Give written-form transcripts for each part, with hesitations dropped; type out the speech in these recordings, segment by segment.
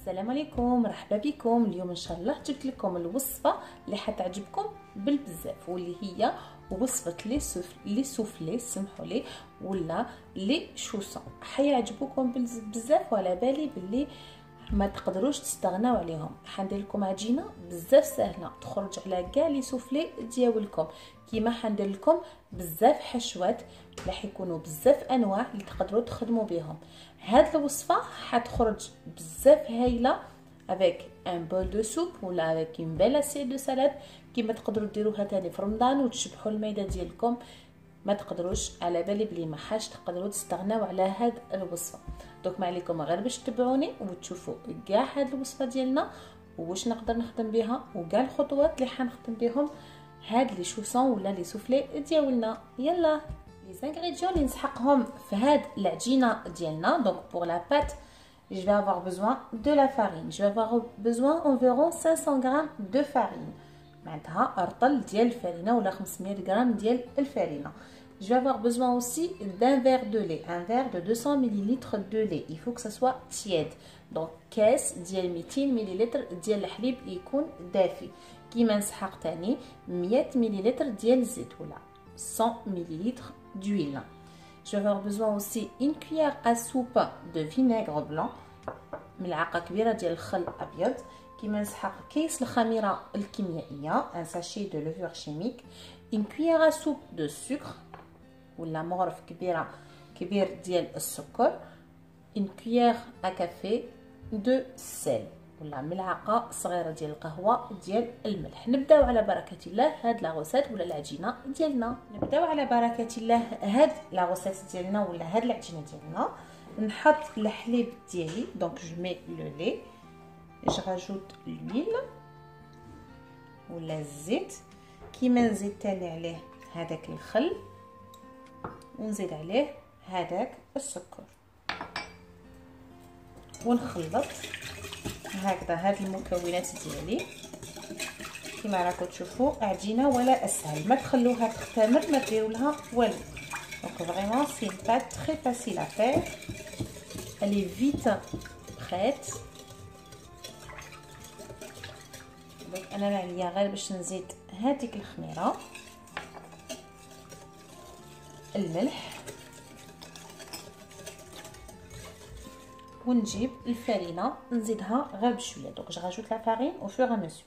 السلام عليكم، مرحبا بكم. اليوم ان شاء الله جبت لكم الوصفه اللي حتعجبكم بالبزاف، واللي هي وصفه لي سوفلي سمحوا لي، ولا لي شوسون. حيعجبوكم بزاف، وعلى بالي باللي ما تقدروش تستغناو عليهم. حندير لكم عجينه بزاف سهله تخرج على كاع لي سوفلي ديالكم، كيما حندير لكم بزاف حشوات اللي حيكونوا بزاف انواع اللي تقدروا تخدموا بهم. هاد الوصفه حتخرج بزاف هايله avec un bol de soupe ولا avec une belle assiette de salade، كيما تقدروا ديروها تاني في رمضان وتشبحوا المعده ديالكم. ما تقدروش على بالي بلي ما حاش تقدروا تستغناو على هاد الوصفه. دوك ما عليكم غير باش تتبعوني وتشوفوا كاع هاد الوصفه ديالنا واش نقدر نخدم بها، وكاع الخطوات اللي حنخدم بهم هاد لي شوسون ولا لي سوفلي ديالنا. يلا لي زانغريديون اللي نسحقهم في هاد العجينه ديالنا. دونك pour la pâte je vais avoir besoin de la farine. Je vais avoir besoin environ 500 g de farine. معناتها رطل ديال الفرينه ولا 500 غرام ديال الفرينه. Je vais avoir besoin aussi d'un verre de lait, un verre de 200 ml de lait. Il faut que ça soit tiède. Donc كاس ديال 200 ملل ديال الحليب يكون دافي. كيما نسحق تاني 100 ملل ديال الزيت ولا 100 ملل d'huile. Je vais avoir besoin aussi une cuillère à soupe de vinaigre blanc, ملعقه كبيره ديال الخل ابيض. كيما نسحق كيس الخميره الكيميائيه un sachet de levure chimique, une cuillère à soupe de sucre ولا مغرف كبير ديال السكر, une cuillère à café de sel ولا ملعقه صغيره ديال القهوه ديال الملح. نبداو على بركه الله هاد لاغوسات ولا العجينه ديالنا. نبداو على بركه الله هاد لاغوسات ديالنا ولا هاد العجينه ديالنا. نحط الحليب ديالي. دونك جو مي لو لي، جو راجوت l'huile ولا الزيت. كيما نزيد تاني عليه هذاك الخل ونزيد عليه هذاك السكر ونخلط هكذا هاد المكونات ديالي. كيما راكم تشوفوا عجينه ولا اسهل، ما تخلوها تختمر، ما ديروا لها والو. دونك فريمون سي une pâte très facile à faire, elle est vite prête. دونك انا عليا غير باش نزيد هذيك الخميره، الملح، ونجيب الفرينه نزيدها غير بشويه. دونك جو راجوت لا فارين او فور ا مسور.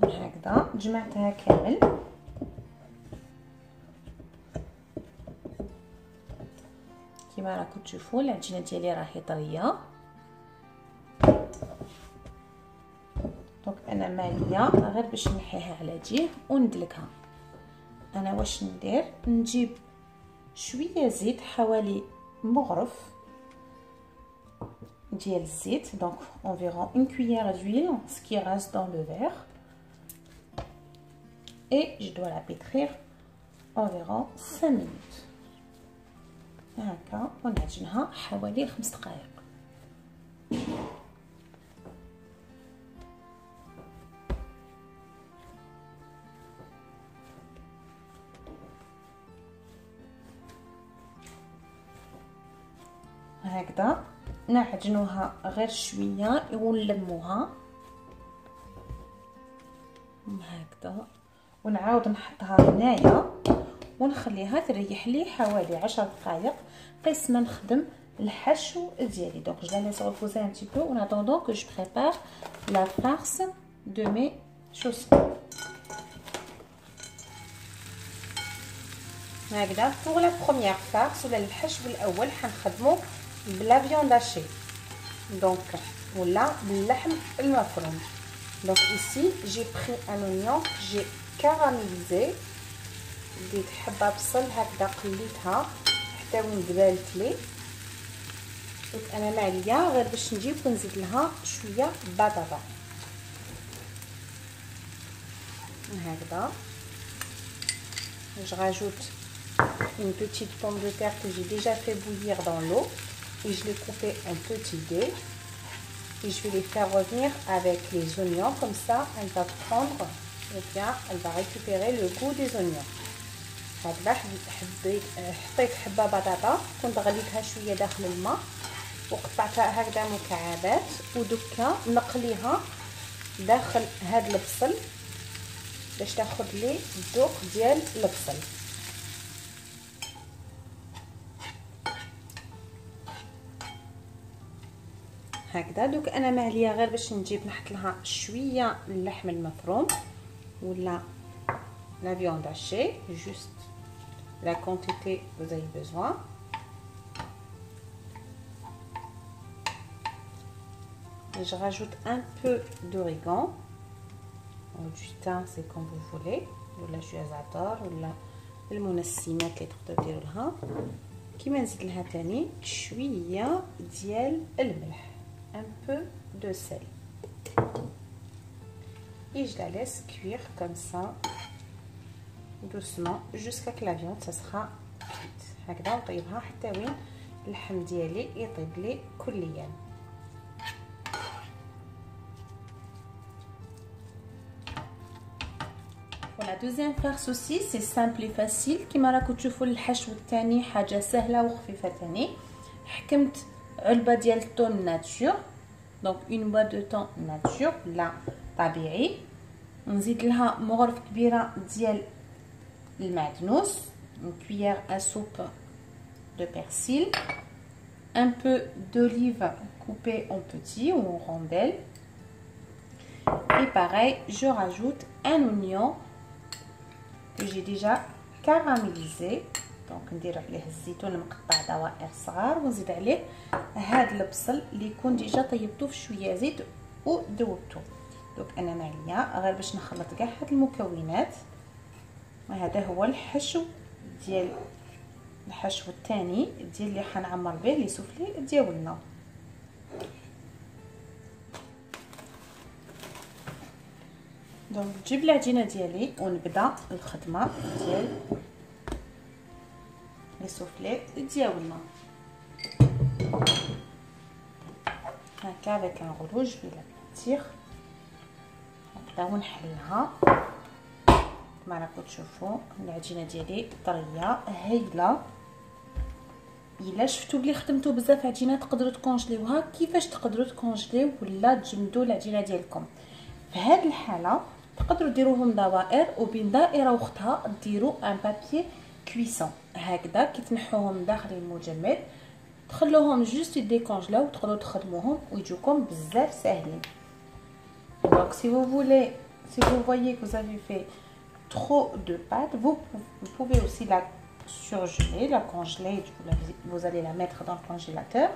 هكذا جمعتها كامل. كيما راكم تشوفوا العجينه ديالي راهي طريه. دونك انا ماليه غير باش نحيها على جهه وندلكها. انا واش ندير؟ نجيب شويه زيت، حوالي مغرف ديال الزيت. دونك environ une cuillère d'huile, ce qui reste dans le verre, et je dois la pétrir environ 5 minutes. هكا ونعجنها حوالي 5 دقائق. هكذا نعجنوها غير شويه ونلموها هكذا، ونعاود نحطها هنايا ونخليها تريح لي حوالي 10 دقائق قيس ما نخدم الحشو ديالي. دونك je la laisse reposer un petit peu en attendant que je prépare la farce de mes chaussons. هكذا pour la première farce ولا الحشو الاول حنخدمو بلا viande hachée donc ولا باللحم المفروم. Donc ici j'ai pris un oignon que j'ai caramélisé. ديت حبه بصل هكذا قليتها حتى وين دبالت لي. دونك انا ما عليا غير باش نجيب ونزيد لها شويه بطاطا هكذا. Je rajoute une petite pomme de terre que j'ai déjà fait bouillir dans l'eau et je l'ai coupée en petits dés et je vais les faire revenir avec les oignons. Comme ça elle va prendre ou bien elle va récupérer le goût des oignons. هكذا حطيت حبه بطاطا كنت غليتها شويه داخل الماء وقطعتها هكذا مكعبات ودكا نقليها داخل هذا البصل باش تاخذ لي الذوق ديال البصل. هكذا دوك انا ما عليا غير باش نجيب نحط لها شويه اللحم المفروم ولا la viande hachée, juste la quantité que vous avez besoin. Et je rajoute un peu d'origan ou du thym, c'est comme vous voulez, ou la juazator ou la المنسمات اللي تقدروا ديروا لها. كيما نزيد لها ثاني شويه ديال الملح، un peu de sel. Et je la laisse cuire comme ça doucement jusqu'à que la viande ça sera cuite. هكذا نطيبها حتى وين اللحم ديالي يطيب لي كليا. Voilà, deuxième farce aussi, c'est simple et facile. كيما راكم تشوفوا الحشو الثاني حاجه سهله وخفيفه ثاني. حكمت علبه ديال الطون ناتور، دونك اون boîte de thon ناتور لا طبيعي. نزيد لها مغرف كبيره ديال المعدنوس، une cuillère à soupe de persil, un peu d'olive coupée en petits ou en rondelles. Et pareil, je rajoute un oignon que j'ai déjà caramélisé. Donc ندير عليه الزيتون مقطع دوائر صغار ونزيد عليه هذا البصل اللي يكون ديجا طيبته في شويه زيت وذوبته. دونك انا ما عليا غير باش نخلط كاع هاد المكونات. وهذا هو الحشو ديال الحشو الثاني ديال اللي حنعمر به لي سوفلي ديالنا. دونك نجيب العجينه ديالي ونبدا الخدمه ديال لي سوفلي ديالنا. هكا avec un rouleau je vais la partir هكذا ونحلها. كما راكم تشوفوا العجينه ديالي طريه هايله. الا شفتوا بلي خدمتوا بزاف عجينه تقدروا تكونجليوها. كيفاش تقدروا تكونجليو ولا تجمدوا العجينه ديالكم؟ في هذه الحاله تقدروا ديروهم دوائر وبين دائره وختها ديروا ان بابي كويسون هكذا كي تنحوهم داخل المجمد تخلوهم جوست يديكونجلاو وتقدروا تخدموهم ويجوكم بزاف ساهلين. Donc si vous voulez, si vous voyez que vous avez fait trop de pâte, vous pouvez aussi la surgeler, la congeler. Vous allez la mettre dans le congélateur.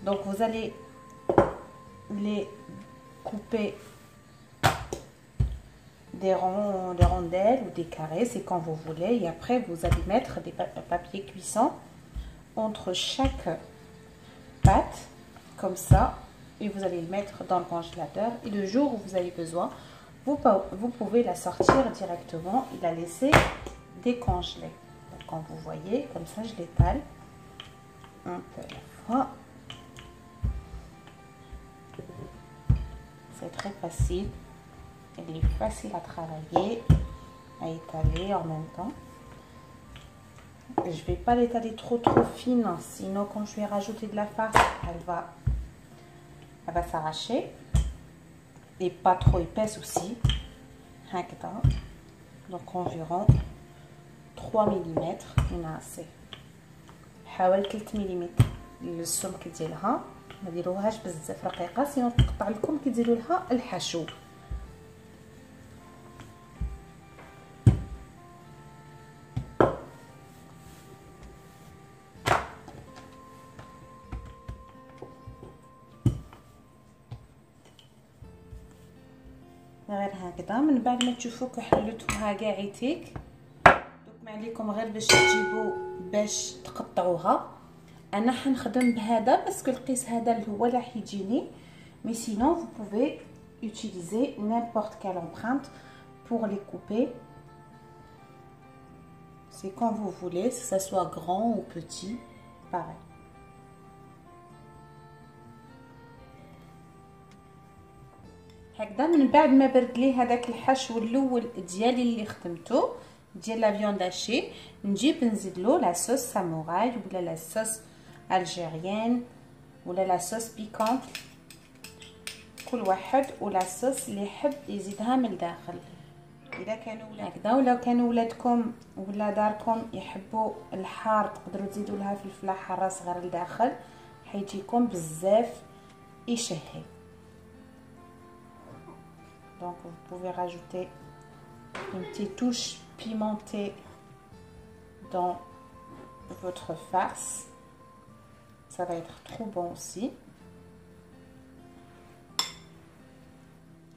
Donc vous allez les couper des rondelles ou des carrés, c'est quand vous voulez. Et après vous allez mettre des papiers cuissants entre chaque pâte comme ça. Et vous allez le mettre dans le congélateur. Et le jour où vous avez besoin, vous pouvez la sortir directement et la laisser décongeler. Donc, quand vous voyez, comme ça, je l'étale un peu à la fois. C'est très facile. Il est facile à travailler, à étaler en même temps. Je ne vais pas l'étaler trop fine, sinon quand je vais rajouter de la farce, elle va s'arracher. Et pas trop épaisse aussi. Donc environ 3 mm assez. حاول 3 ملم السمك ديالها ما ديروهاش بزاف رقيقه سينو تقطع لكم كي ديروا لها الحشو. غير هكذا من بعد ما تشوفوا حليتوها كاع عيتيك. دوك ما عليكم غير باش تجيبوا باش تقطعوها. انا حنخدم بهذا باسكو القيس هذا اللي هو راح يجيني mais sinon vous pouvez utiliser n'importe quelle empreinte pour les couper. C'est quand vous voulez, que ça soit grand ou petit, pareil. هكذا من بعد ما برد لي هذاك الحشو الاول ديالي اللي خدمته ديال لا فيوند هاشي، نجيب نزيد له لا صوص ساموراي ولا لا صوص الجيريان ولا لا صوص بيكونت، كل واحد ولا صوص اللي يحب يزيدها من الداخل. اذا كانوا هكذا ولا كانوا ولادكم ولا داركم يحبوا الحار تقدروا تزيدوا لها فلفله حاره صغيره لداخل، حيجيكم بزاف يشهي. Donc vous pouvez rajouter une petite touche pimentée dans votre farce, ça va être trop bon aussi.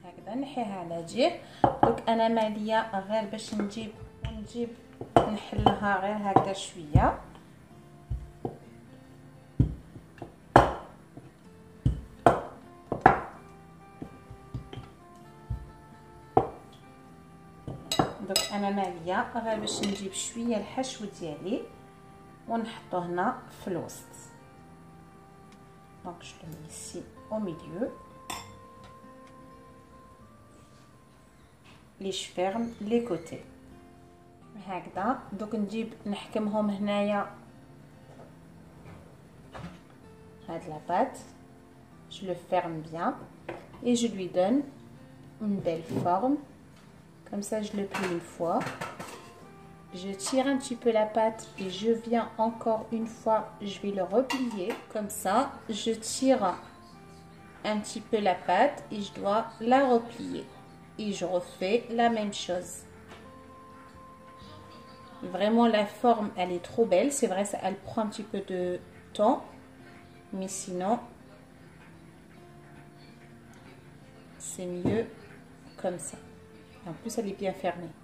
هكذا نحيها على جهه. دوك انا ماليه غير باش نجيب نحلها غير هكذا شويه. دوك انا ماليه غير باش نجيب شويه الحشو ديالي ونحطو هنا في الوسط. دونك جو لو مي ici au milieu. لي شفيرم لي كوتي هكذا. دوك نجيب نحكمهم هنايا هاد لا بات. Je le ferme bien et je lui donne une belle forme. Comme ça, je le plie une fois. Je tire un petit peu la pâte et je viens encore une fois, je vais le replier. Comme ça, je tire un petit peu la pâte et je dois la replier. Et je refais la même chose. Vraiment, la forme, elle est trop belle. C'est vrai, ça, elle prend un petit peu de temps. Mais sinon, c'est mieux comme ça. En plus, elle est bien fermée.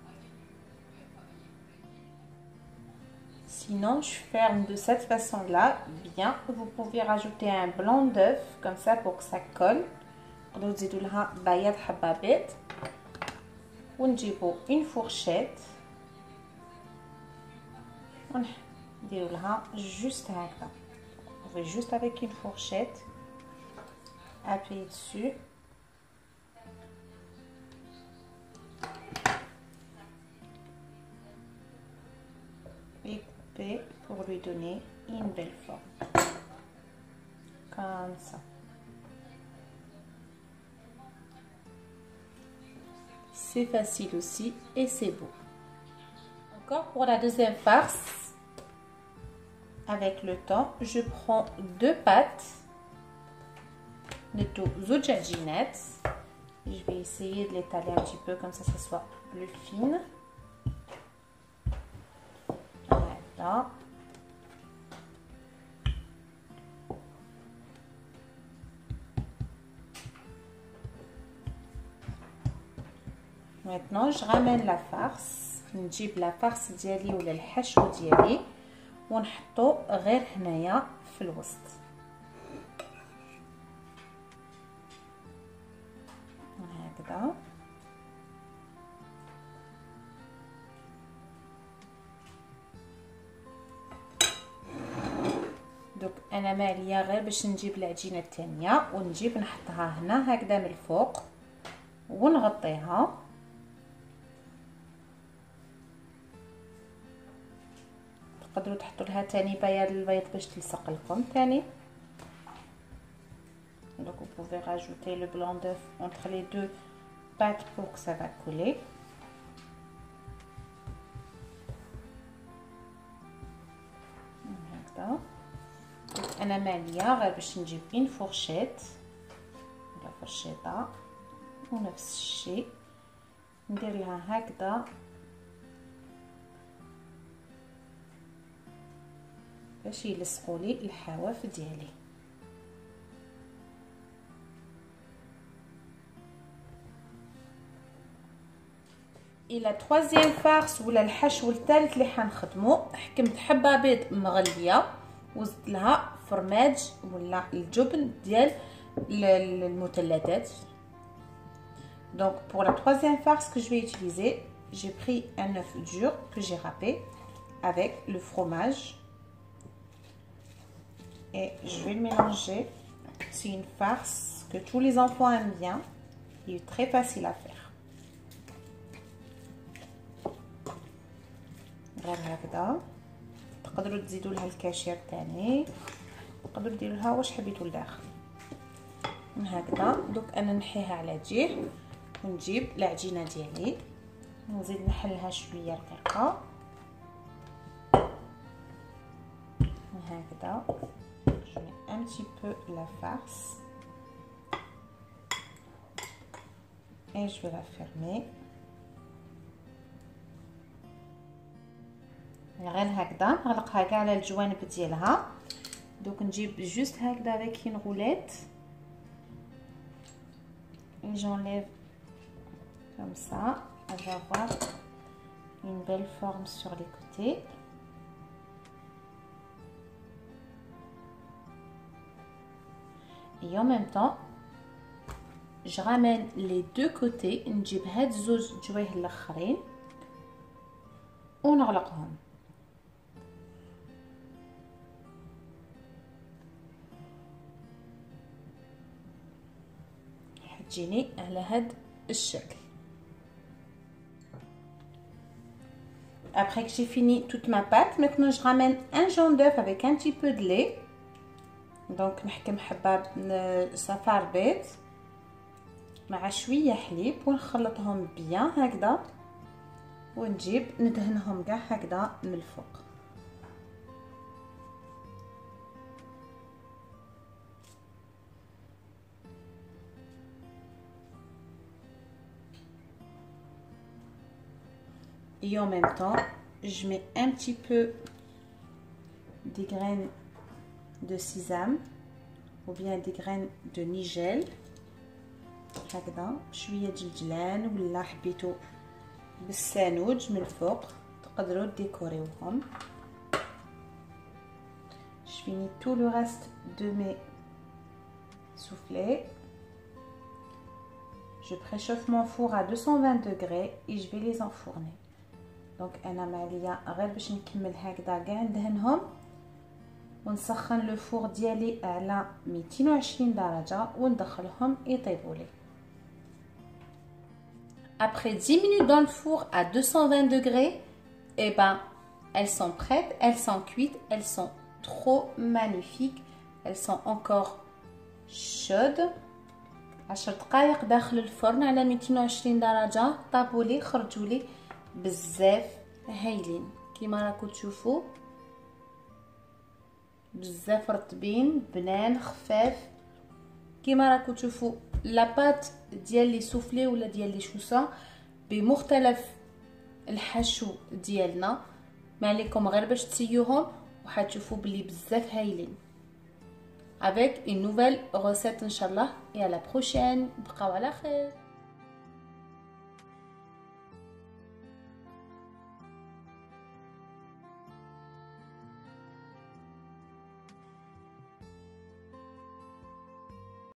Sinon, je ferme de cette façon-là, bien. Vous pouvez rajouter un blanc d'œuf, comme ça, pour que ça colle. نزيدوا لها بياض حبابات ونجيبوا une fourchette ونديروا لها juste هكذا. Vous pouvez juste avec une fourchette appuyer dessus. Et couper pour lui donner une belle forme comme ça. C'est facile aussi et c'est beau. Encore pour la deuxième farce, avec le temps, je prends 2 pâtes de zujajinat. Je vais essayer de l'étaler un petit peu comme ça soit plus fine. Voilà. Maintenant, je ramène la farce. نجيب la farce ديالي ولا الحشو ديالي ونحطو غير هنايا في الوسط. هكذا. دوك انا ماليه غير باش نجيب العجينه الثانيه ونجيب نحطها هنا هكذا من الفوق ونغطيها. تقدروا تحطوا لها ثاني بياض البيض باش تلصق لكم ثاني. Donc vous pouvez rajouter le blanc d'œuf entre les deux pâtes pour que ça va coller. هكذا. انا ماليه غير باش نجيب une fourchette ولا فرشيطه ونفس الشيء ندير لها هكذا باش يلصقوا لي الحواف ديالي. الى troisième farce ولا الحشو الثالث اللي حنخدمو، حكمت حبه بيض مغليه وزدت لها فرماج ولا الجبن ديال المثلثات. Donc pour la troisième farce que je vais utiliser, j'ai pris un œuf dur que j'ai râpé avec le fromage et je vais le mélanger. C'est une farce que tous les enfants aiment bien. هي très facile à faire. غير هكذا. تقدروا تزيدوا لها الكاشير تاني، تقدروا ديروا لها واش حبيتوا لداخل. من هكذا دوك انا نحيها على جهه ونجيب العجينه ديالي نزيد نحلها شويه رقيقه من هكذا. je mets un petit peu la farce et je vais la fermer. غير هكذا نغلقها كاع على الجوانب ديالها. دوك نجيب جوست هكذا avec une roulette et j'enlève comme ça. Elle va avoir une belle forme sur les côtés. Et en même temps je ramène les deux côtés. نجيب هاد زوج جوايه الاخرين ونغلقهم. حتجيني على هاد الشكل. Après que j'ai fini toute ma pâte, maintenant je ramène un jaune d'œuf avec un petit peu de lait. Donc نحكم حبة صفار بيض مع شوية حليب ونخلطهم بيان هكذا ونجيب ندهنهم كاع هكذا من الفوق. Et en même temps, je mets un petit peu des graines de sésame ou bien des graines de nigel. هكذا شوية جلجلان ولا حبيتو بالسانوج من الفوق تقدروا ديكوريوهم. Je finis tout le reste de mes soufflés. Je préchauffe mon four à 220 degrés et je vais les enfourner. دونك انا معليا غير باش نكمل هكذا كاع ندهنهم ونسخن لو فور ديالي على 220 درجه وندخلهم يطيبوا لي. Après 10 minutes dans le four à 220 degrés, et ben elles sont prêtes, elles sont cuites, elles sont trop magnifiques, elles sont encore chaudes. 10 دقائق داخل الفرن على 220 درجه طابوا لي خرجوا لي بزاف هايلين كيما راكم تشوفوا بزاف رطبين بنان خفاف كيما راكم تشوفوا. لاباط ديال لي سوفلي ولا ديال لي شوسه بمختلف الحشو ديالنا ما عليكم غير باش تسيوهم وحتشوفوا بلي بزاف هايلين. avec une nouvelle recette inchallah et à la prochaine. بقاو على خير.